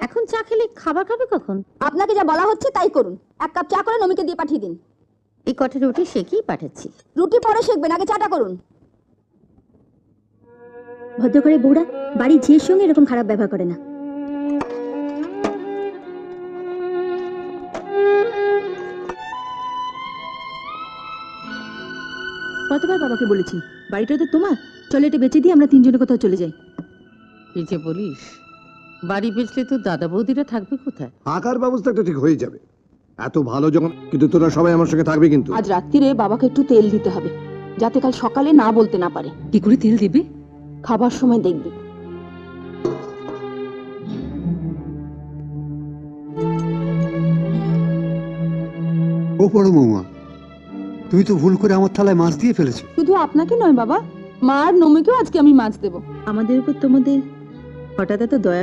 এখন চা খেলে খাবার খাবে কখন? আপনাকে যা বলা হচ্ছে তাই করুন। 1 কাপ চা করে নমিকে দিয়ে পাঠিয়ে দিন। এই কটা রুটি সেকেই পাঠাচ্ছি। রুটি পরে সেকবেন, আগে চাটা করুন। ভদ্র করে বউরা বাড়ির ঝিয়ের সঙ্গে এরকম খারাপ ব্যবহার করে না। কতবার বাবাকে বলেছি বাড়িটা তো তোমার, চলে এটা বেঁচে দিয়ে আমরা তিনজনে কোথাও চলে যাই। এই যে বলিস, বাড়ি বেচলে তো দাদা বৌদিরা থাকবে কোথায়? থাকার ব্যবস্থা একটা ঠিক হয়ে যাবে। এত ভালো যখন, কিন্তু তোরা সবাই আমার সঙ্গে থাকবে কিন্তু। আজ রাত্রিরে বাবাকে একটু তেল দিতে হবে, যাতে কাল সকালে না বলতে না পারে। কি করে তেল দিবে? খাবার সময় দেখবি। ও বড় বৌমা, তুমি তো ভুল করে আমার থালায় মাছ দিয়ে ফেলেছো। শুধু আপনাকে নয় বাবা, মা আর নমিকেও আজকে আমি মাছ দেবো। আমাদের উপর তোমাদের হঠাৎ এত দয়া